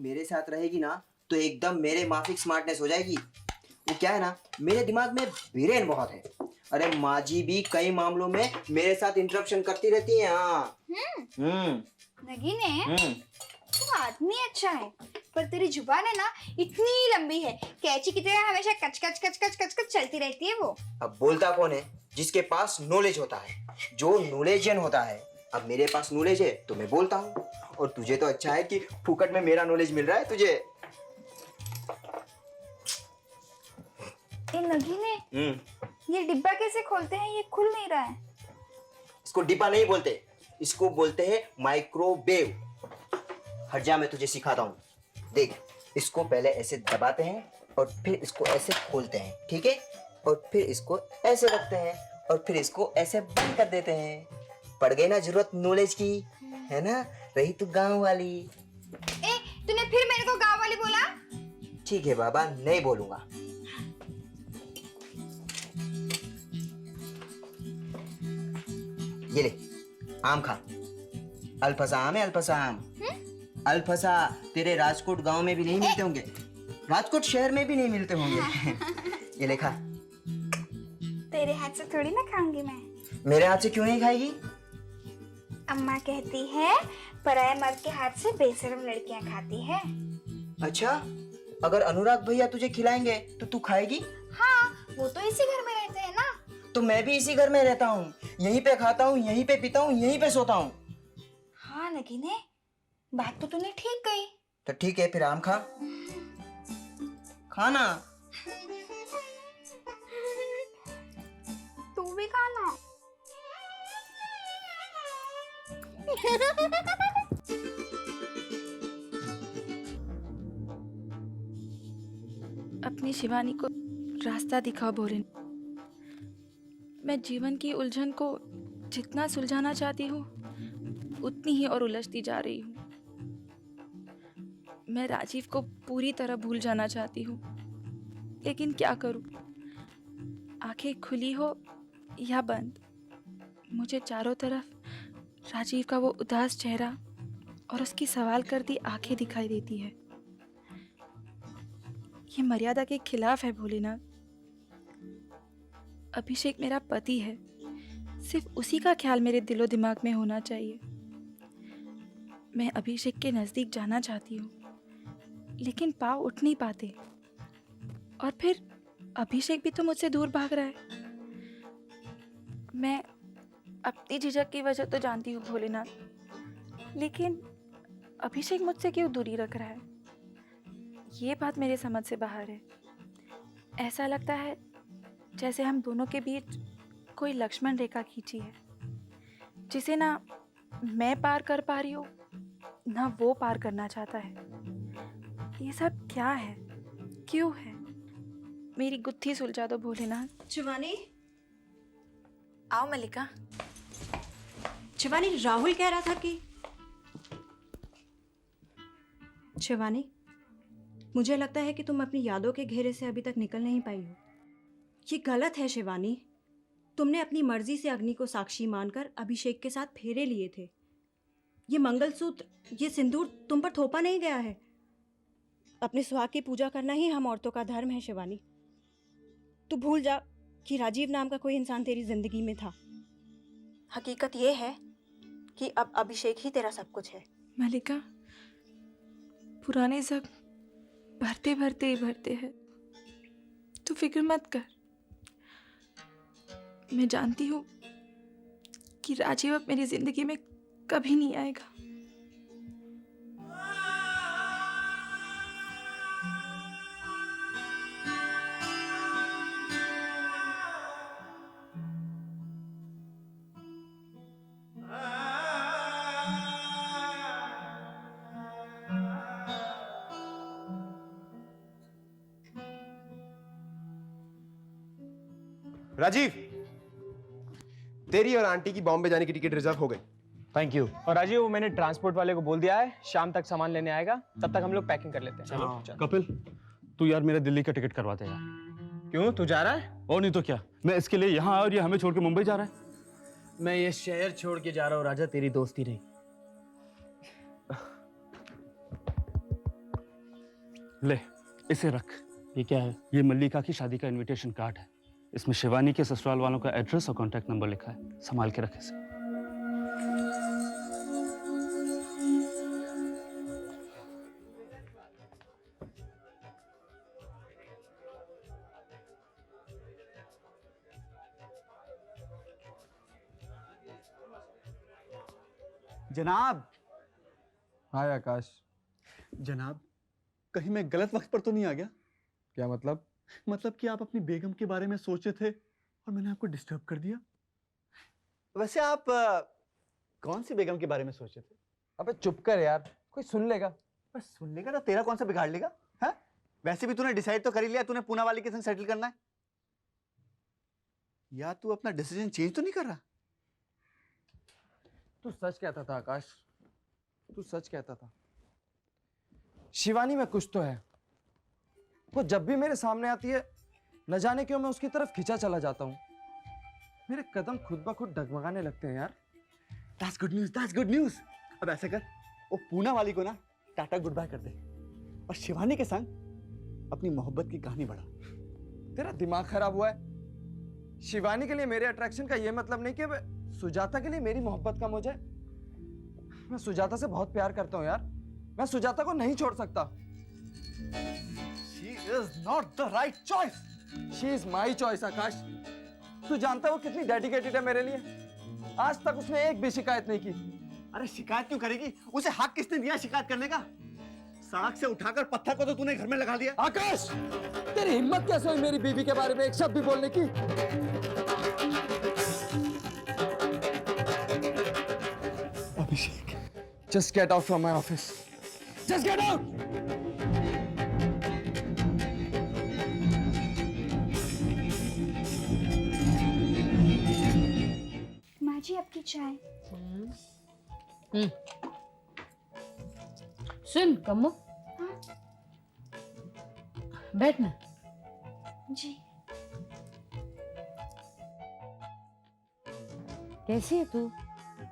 मेरे साथ रहेगी ना तो एकदम मेरे माफिक स्मार्टनेस हो जाएगी। वो क्या है ना, मेरे दिमाग में ब्रेन बहुत है। अरे माँ जी भी कई मामलों में मेरे साथ इंटरप्शन करती रहती है। हाँ। नगीने, तू आदमी अच्छा है, पर तेरी जुबान है ना इतनी लंबी है, कैची की तरह हमेशा कच कच कच कच कच कच चलती रहती है वो। अब बोलता कौन है? जिसके पास नॉलेज होता है, जो नॉलेजियन होता है। अब मेरे पास नॉलेज है तो मैं बोलता हूँ, और तुझे तो अच्छा है कि फुकट में मेरा नॉलेज मिल रहा है तुझे। ए नगीने, ये डिब्बा कैसे खोलते हैं? ये खुल नहीं रहा है। इसको डिब्बा नहीं बोलते, इसको बोलते हैं माइक्रोवेव। हट जा, मैं तुझे सिखाता हूँ। देख, इसको पहले ऐसे दबाते हैं और फिर इसको ऐसे खोलते हैं, ठीक है? और फिर इसको ऐसे रखते हैं और फिर इसको ऐसे बंद कर देते हैं। पड़ गई ना जरूरत नॉलेज की, है ना? रही तू गांव वाली। ए, तूने फिर मेरे को गाँव वाली बोला? ठीक है बाबा, नहीं बोलूंगा। ये ले, आम खा। अल्फसा आम है, अल्फसा आम। अल्फसा तेरे राजकोट गांव में भी नहीं मिलते होंगे, राजकोट शहर में भी नहीं मिलते होंगे। ये ले खा। तेरे हाथ से थोड़ी ना खाऊंगी मैं। मेरे हाथ से क्यों नहीं खाएगी? अम्मा कहती है पराये मर्द के हाथ से बेशर्म लड़कियां खाती है। अच्छा, अगर अनुराग भैया तुझे खिलाएंगे तो तू खाएगी? हाँ, वो तो इसी घर में रहते हैं ना। तो मैं भी इसी घर में रहता हूँ, यहीं पे खाता हूँ, यहीं पे पीता हूँ, यहीं पे सोता हूँ। हाँ नगीने, बात तो तूने ठीक कही। तो ठीक है, फिर आम खा। खाना। तू भी खाना। अपनी शिवानी को रास्ता दिखा भोले। मैं जीवन की उलझन को जितना सुलझाना चाहती हूँ उतनी ही और उलझती जा रही हूँ। मैं राजीव को पूरी तरह भूल जाना चाहती हूँ, लेकिन क्या करूँ? आंखें खुली हो या बंद, मुझे चारों तरफ राजीव का वो उदास चेहरा और उसकी सवाल करती आंखें दिखाई देती है। ये मर्यादा के खिलाफ है भोलेनाथ। अभिषेक मेरा पति है, सिर्फ उसी का ख्याल मेरे दिलो दिमाग में होना चाहिए। मैं अभिषेक के नज़दीक जाना चाहती हूँ, लेकिन पाँव उठ नहीं पाते। और फिर अभिषेक भी तो मुझसे दूर भाग रहा है। मैं अपनी झिझक की वजह तो जानती हूँ भोलेनाथ, लेकिन अभिषेक मुझसे क्यों दूरी रख रहा है? ये बात मेरे समझ से बाहर है। ऐसा लगता है जैसे हम दोनों के बीच कोई लक्ष्मण रेखा खींची है, जिसे ना मैं पार कर पा रही हूँ, ना वो पार करना चाहता है। ये सब क्या है, क्यों है? मेरी गुत्थी सुलझा दो भोलेनाथ। शिवानी, आओ मल्लिका। शिवानी, राहुल कह रहा था कि शिवानी, मुझे लगता है कि तुम अपनी यादों के घेरे से अभी तक निकल नहीं पाई हो। ये गलत है शिवानी। तुमने अपनी मर्जी से अग्नि को साक्षी मानकर अभिषेक के साथ फेरे लिए थे। ये मंगलसूत्र, ये सिंदूर तुम पर थोपा नहीं गया है। अपने सुहाग की पूजा करना ही हम औरतों का धर्म है शिवानी। तू भूल जा कि राजीव नाम का कोई इंसान तेरी जिंदगी में था। हकीकत ये है कि अब अभिषेक ही तेरा सब कुछ है। मल्लिका, पुराने जख्म भरते भरते ही भरते हैं। तू फिक्र मत कर। मैं जानती हूँ कि राजीव अब मेरी जिंदगी में कभी नहीं आएगा। राजीव, तेरी और आंटी की बॉम्बे जाने की टिकट रिजर्व हो गई। Thank you. और राजीव, वो मैंने ट्रांसपोर्ट वाले को बोल दिया है, शाम तक सामान लेने आएगा। तब तक हम लोग पैकिंग कर लेते हैं। चलो। कपिल, तू यार मेरा दिल्ली का टिकट करवा दे यार। क्यों, तू जा रहा है? और नहीं तो क्या, मैं इसके लिए यहाँ आया और ये हमें छोड़ के मुंबई जा रहा है। मैं ये शहर छोड़ के जा रहा हूँ राजा, तेरी दोस्ती नहीं। ले इसे रख। ये क्या है? ये मल्लिका की शादी का इनविटेशन कार्ड है। इसमें शिवानी के ससुराल वालों का एड्रेस और कॉन्टैक्ट नंबर लिखा है। संभाल के रख इसे। जनाब। हाय आकाश। जनाब, कहीं मैं गलत वक्त पर तो नहीं आ गया? क्या मतलब? मतलब कि आप अपनी बेगम के बारे में सोचे थे और मैंने आपको डिस्टर्ब कर दिया। वैसे आप कौन सी बेगम के बारे में सोचे थे? अबे चुप कर यार, कोई सुन लेगा। बस सुन लेगा तो तेरा कौन सा बिगाड़ लेगा? है? वैसे भी तूने डिसाइड तो कर ही लिया, तूने पूना वाली के संग सेटल करना है। या तू अपना डिसीजन चेंज तो नहीं कर रहा? तू सच कहता था आकाश, तू सच कहता था। शिवानी में कुछ तो है। वो जब भी मेरे सामने आती है, न जाने क्यों मैं उसकी तरफ खिंचा चला जाता हूँ। मेरे कदम खुद ब खुद डगमगाने लगते हैं यार। That's good news, that's good news। अब ऐसे कर, वो पूना वाली को ना टाटा गुड बाय कर दे और शिवानी के संग अपनी मोहब्बत की कहानी बढ़ा। तेरा दिमाग खराब हुआ है? शिवानी के लिए मेरे अट्रैक्शन का ये मतलब नहीं कि सुजाता के लिए मेरी मोहब्बत कम हो जाए। मैं सुजाता से बहुत प्यार करता हूँ यार। मैं सुजाता को नहीं छोड़ सकता। She is not the right choice। She is my choice आकाश। तू जानता है वो कितनी डेडिकेटेड है मेरे लिए। आज तक उसने एक भी शिकायत नहीं की। अरे शिकायत क्यों करेगी? उसे हक किसने दिया शिकायत करने का? साग से उठाकर पत्थर को तो तूने घर में लगा दिया। आकाश, तेरी हिम्मत कैसे हुई मेरी बीवी के बारे में एक शब्द भी बोलने की? अभिषेक, Just get out from my office. Just get out! माँ जी आपकी चाय। सुन कम्मो, बैठ ना। जी कैसी है तू?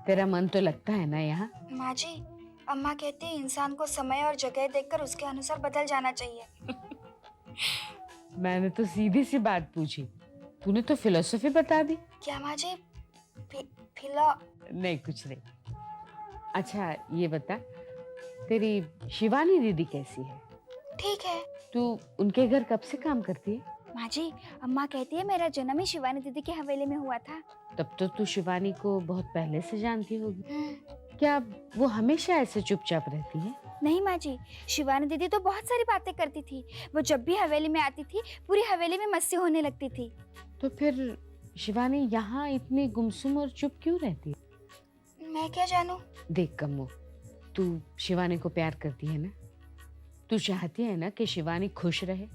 तेरा मन तो लगता है ना यहाँ? माँ जी, अम्मा कहती है इंसान को समय और जगह देखकर उसके अनुसार बदल जाना चाहिए। मैंने तो सीधी सी बात पूछी, तूने तो फिलोसफी बता दी। क्या माँ जी? फिलो नहीं कुछ नहीं। अच्छा ये बता, तेरी शिवानी दीदी कैसी है? ठीक है। तू उनके घर कब से काम करती है? माँ जी, अम्मा कहती है मेरा जन्म ही शिवानी दीदी के हवेली में हुआ था। तब तो तू शिवानी को बहुत पहले से जानती होगी। क्या वो हमेशा ऐसे चुपचाप रहती है? नहीं माँ जी, शिवानी दीदी तो बहुत सारी बातें करती थी। वो जब भी हवेली में आती थी पूरी हवेली में मस्ती होने लगती थी। तो फिर शिवानी यहाँ इतनी गुमसुम और चुप क्यों रहती है? मैं क्या जानूं? देख कम्मो, तू शिवानी को प्यार करती है ना? तू चाहती है ना कि शिवानी खुश रहे?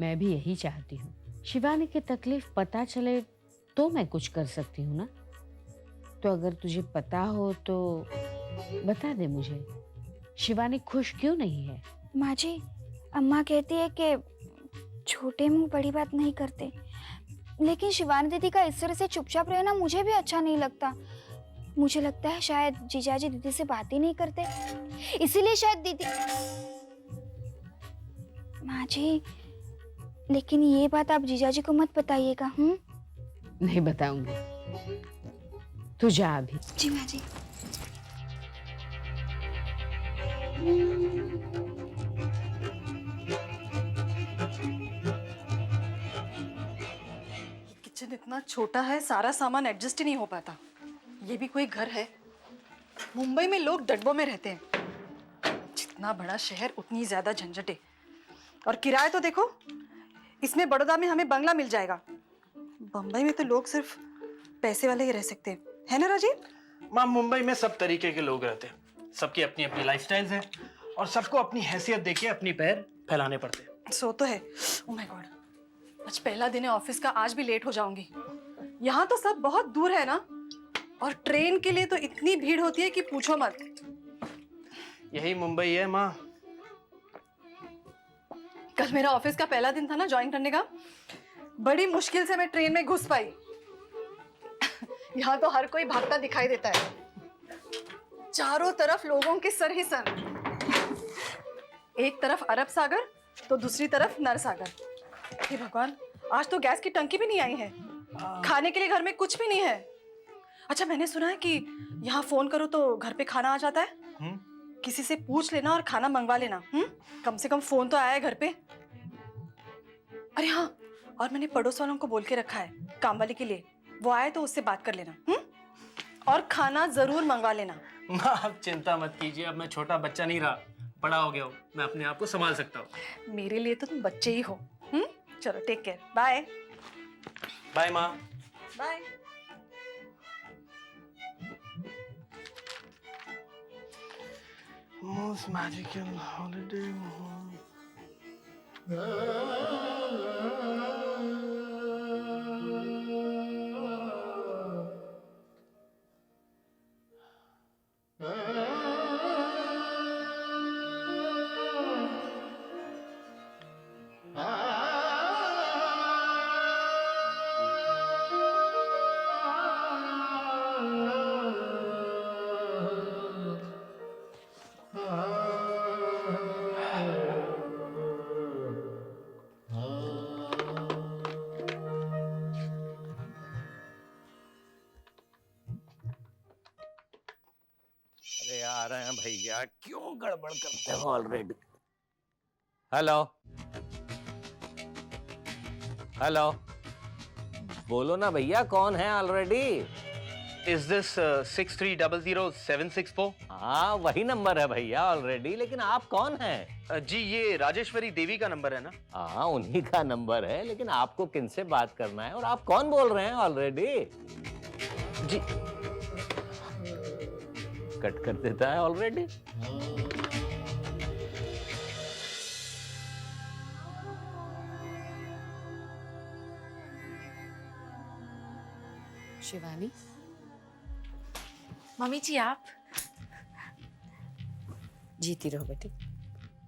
मैं भी यही चाहती हूँ। शिवानी की तकलीफ पता चले तो मैं कुछ कर सकती हूँ ना। तो अगर तुझे पता हो तो बता दे मुझे, शिवानी खुश क्यों नहीं है? माँ जी, अम्मा कहती है कि छोटे मुंह बड़ी बात नहीं करते, लेकिन शिवानी दीदी का इस तरह से चुपचाप रहना मुझे भी अच्छा नहीं लगता। मुझे लगता है शायद जीजाजी दीदी से बात ही नहीं करते, इसीलिए शायद दीदी। माँ जी, लेकिन ये बात आप जीजाजी को मत बताइएगा। नहीं बताऊंगी। तू जा अभी। जी माँ जी। किचन इतना छोटा है, सारा सामान एडजस्ट ही नहीं हो पाता। ये भी कोई घर है? मुंबई में लोग डब्बों में रहते हैं। जितना बड़ा शहर उतनी ज्यादा झंझटें। और किराया तो देखो, इसमें बड़ौदा में हमें बंगला मिल जाएगा। बम्बई में तो लोग सिर्फ पैसे वाले ही रह सकते हैं, है ना राजीव? माँ, मुंबई में सब तरीके के लोग रहते हैं। सबकी अपनी अपनी लाइफस्टाइल्स हैं और सबको अपनी हैसियत देके अपनी पैर फैलाने पड़ते हैं। सो तो है। ओह माय गॉड, आज पहला दिन है ऑफिस का, आज भी लेट हो जाऊंगी। यहाँ तो सब बहुत दूर है ना, और ट्रेन के लिए तो इतनी भीड़ होती है कि पूछो मत। यही मुंबई है माँ। कल मेरा ऑफिस का पहला दिन था ना ज्वाइन करने का, बड़ी मुश्किल से मैं ट्रेन में घुस पाई। यहाँ तो हर कोई भागता दिखाई देता है, चारों तरफ लोगों के सर ही सर। एक तरफ अरब सागर तो दूसरी तरफ नर सागर। हे भगवान, आज तो गैस की टंकी भी नहीं आई है, खाने के लिए घर में कुछ भी नहीं है। अच्छा, मैंने सुना है कि यहाँ फोन करो तो घर पे खाना आ जाता है। किसी से पूछ लेना और खाना मंगवा लेना। कम से कम फोन तो आया है घर पे। अरे हाँ, और मैंने पड़ोस वालों को बोल के रखा है काम वाले के लिए, वो आए तो उससे बात कर लेना। और खाना जरूर मंगवा लेना। माँ आप चिंता मत कीजिए, अब मैं छोटा बच्चा नहीं रहा, बड़ा हो गया हूँ, मैं अपने आप को संभाल सकता हूँ। मेरे लिए तो तुम बच्चे ही हो। चलो टेक केयर, बाय। बाय माँ। बाय। Most magical holiday. अरे आ रहे हैं भैया, क्यों गड़बड़ करते हो ऑलरेडी? हेलो हेलो, बोलो ना भैया, कौन है ऑलरेडी? Is this 6300764? हाँ वही नंबर है भैया ऑलरेडी, लेकिन आप कौन हैं? जी ये राजेश्वरी देवी का नंबर है ना? हाँ उन्हीं का नंबर है, लेकिन आपको किनसे बात करना है और आप कौन बोल रहे हैं ऑलरेडी? जी कट कर देता है ऑलरेडी। शिवानी, मम्मी जी आप जीती रहो बेटी।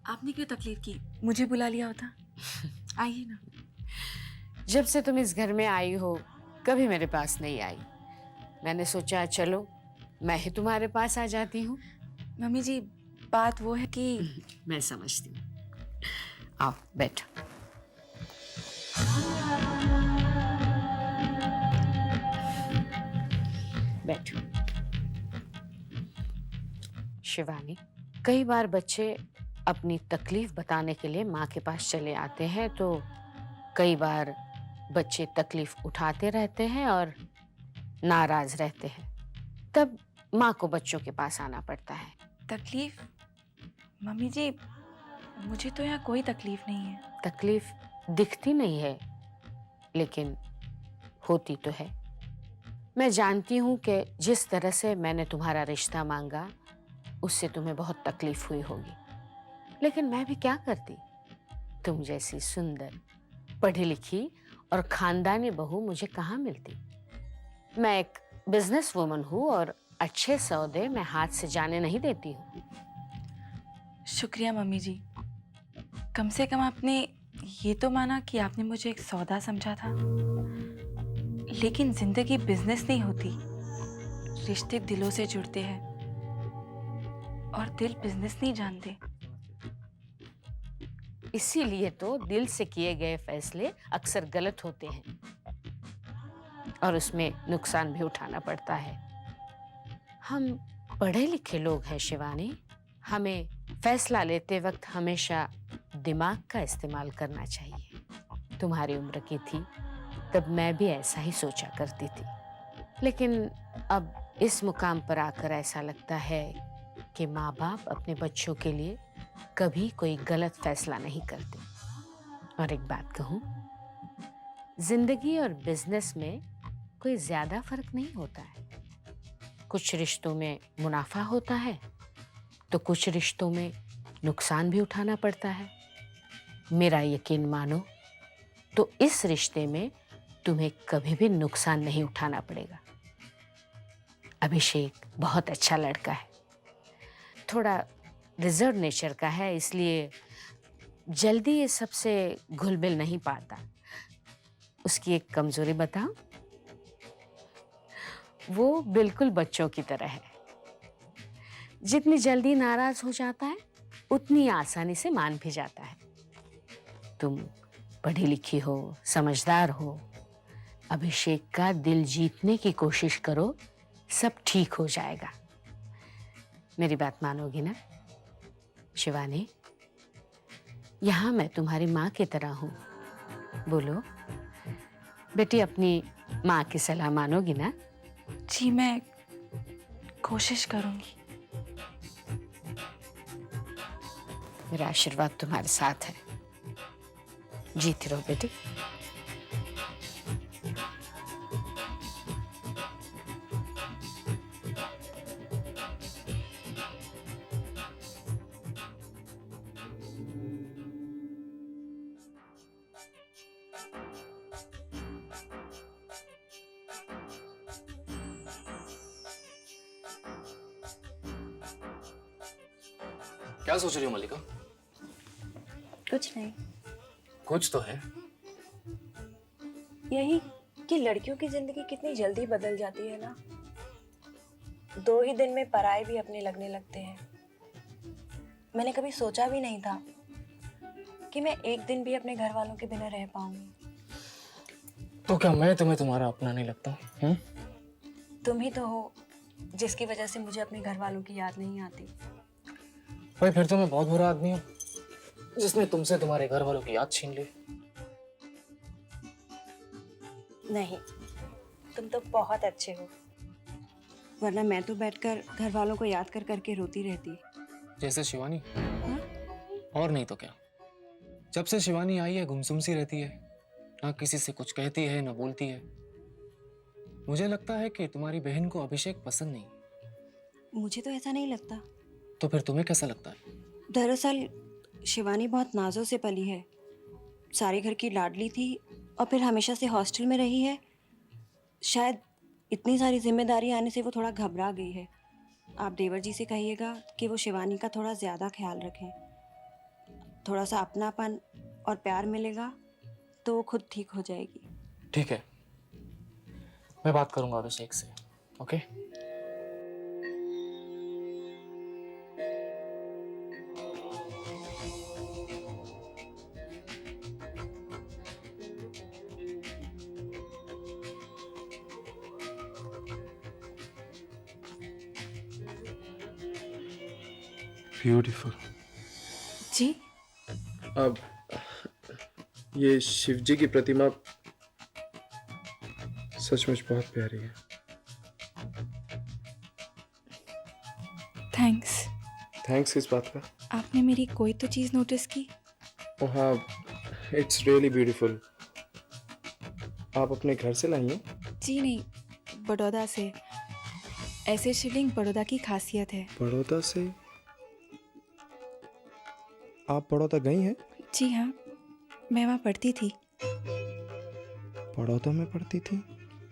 आपने क्यों तकलीफ की? मुझे बुला लिया होता। आइए ना। जब से तुम इस घर में आई हो कभी मेरे पास नहीं आई। मैंने सोचा चलो मैं ही तुम्हारे पास आ जाती हूँ। मम्मी जी बात वो है कि मैं समझती हूँ। आओ बैठो। बैठो। शिवानी, कई बार बच्चे अपनी तकलीफ बताने के लिए माँ के पास चले आते हैं, तो कई बार बच्चे तकलीफ उठाते रहते हैं और नाराज रहते हैं, तब माँ को बच्चों के पास आना पड़ता है। तकलीफ? मम्मी जी मुझे तो यहाँ कोई तकलीफ नहीं है। तकलीफ दिखती नहीं है, लेकिन होती तो है। मैं जानती हूँ कि जिस तरह से मैंने तुम्हारा रिश्ता मांगा उससे तुम्हें बहुत तकलीफ हुई होगी, लेकिन मैं भी क्या करती। तुम जैसी सुंदर, पढ़ी लिखी और खानदानी बहू मुझे कहाँ मिलती। मैं एक बिजनेस वुमन हूँ और अच्छे सौदे मैं हाथ से जाने नहीं देती हूँ। शुक्रिया मम्मी जी, कम से कम आपने ये तो माना कि आपने मुझे एक सौदा समझा था। लेकिन जिंदगी बिजनेस नहीं होती, रिश्ते दिलों से जुड़ते हैं और दिल बिजनेस नहीं जानते। इसीलिए तो दिल से किए गए फैसले अक्सर गलत होते हैं और उसमें नुकसान भी उठाना पड़ता है। हम पढ़े लिखे लोग हैं शिवानी, हमें फैसला लेते वक्त हमेशा दिमाग का इस्तेमाल करना चाहिए। तुम्हारी उम्र की थी तब मैं भी ऐसा ही सोचा करती थी, लेकिन अब इस मुकाम पर आकर ऐसा लगता है कि माँ बाप अपने बच्चों के लिए कभी कोई गलत फैसला नहीं करते। और एक बात कहूँ, जिंदगी और बिजनेस में कोई ज्यादा फर्क नहीं होता है। कुछ रिश्तों में मुनाफा होता है तो कुछ रिश्तों में नुकसान भी उठाना पड़ता है। मेरा यकीन मानो तो इस रिश्ते में तुम्हें कभी भी नुकसान नहीं उठाना पड़ेगा। अभिषेक बहुत अच्छा लड़का है, थोड़ा रिजर्व नेचर का है, इसलिए जल्दी ये सबसे घुल मिल नहीं पाता। उसकी एक कमजोरी बताऊं, वो बिल्कुल बच्चों की तरह है। जितनी जल्दी नाराज हो जाता है उतनी आसानी से मान भी जाता है। तुम पढ़ी लिखी हो, समझदार हो, अभिषेक का दिल जीतने की कोशिश करो, सब ठीक हो जाएगा। मेरी बात मानोगी ना शिवानी? यहाँ मैं तुम्हारी माँ की तरह हूँ। बोलो बेटी, अपनी माँ की सलाह मानोगी ना? जी मैं कोशिश करूंगी। मेरा आशीर्वाद तुम्हारे साथ है। जीती रहो बेटी। क्या सोच रही हो मल्लिका? कुछ नहीं, कुछ तो है। यही कि लड़कियों की जिंदगी कितनी जल्दी बदल जाती है ना। 2 ही दिन में पराये भी अपने लगने लगते हैं। मैंने कभी सोचा भी नहीं था कि मैं एक दिन भी अपने घर वालों के बिना रह पाऊंगी। तो क्या मैं तुम्हें तुम्हारा अपना नहीं लगता? तुम ही तो हो जिसकी वजह से मुझे अपने घर वालों की याद नहीं आती। भाई फिर तो मैं बहुत बुरा आदमी हूँ जिसने तुमसे तुम्हारे घर वालों की याद छीन ली। नहीं, तुम तो बहुत अच्छे हो, वरना मैं तो बैठकर घर वालों को याद कर करके रोती रहती। जैसे शिवानी। और नहीं तो क्या। जब से शिवानी आई है गुमसुम सी रहती है, ना किसी से कुछ कहती है ना बोलती है। मुझे लगता है कि तुम्हारी बहन को अभिषेक पसंद नहीं। मुझे तो ऐसा नहीं लगता। तो फिर तुम्हें कैसा लगता है? दरअसल शिवानी बहुत नाजों से पली है, सारे घर की लाडली थी और फिर हमेशा से हॉस्टल में रही है। शायद इतनी सारी जिम्मेदारी आने से वो थोड़ा घबरा गई है। आप देवर जी से कहिएगा कि वो शिवानी का थोड़ा ज़्यादा ख्याल रखें। थोड़ा सा अपनापन और प्यार मिलेगा तो वो खुद ठीक हो जाएगी। ठीक है, मैं बात करूंगा अभिषेक से। ओके? ब्यूटीफुल। जी अब ये शिव जी की प्रतिमा सचमुच बहुत प्यारी है। थैंक्स। थैंक्स किस बात का? आपने मेरी कोई तो चीज़ नोटिस की? ओह हाँ, इट्स रियली ब्यूटीफुल। आप अपने घर से लाई हैं? जी नहीं, बड़ौदा से। ऐसे शिवलिंग बड़ौदा की खासियत है। बड़ौदा से? आप बड़ौदा गई हैं? जी हाँ, मैं वहाँ पढ़ती थी। बड़ौदा में पढ़ती थी?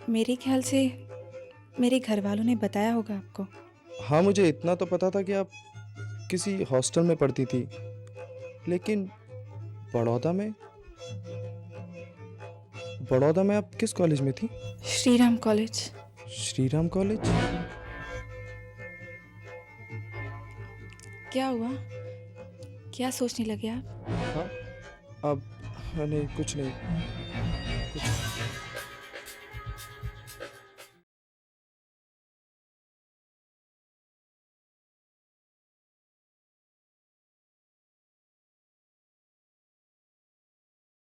मेरे ख्याल से मेरे घर वालों ने बताया होगा आपको। हाँ, मुझे इतना तो पता था कि आप किसी हॉस्टल में पढ़ती थी, लेकिन बड़ौदा में? बड़ौदा में आप किस कॉलेज में थी? श्रीराम कॉलेज। श्रीराम कॉलेज? क्या हुआ? क्या सोचने लगे आप? हाँ, अब नहीं, कुछ नहीं, कुछ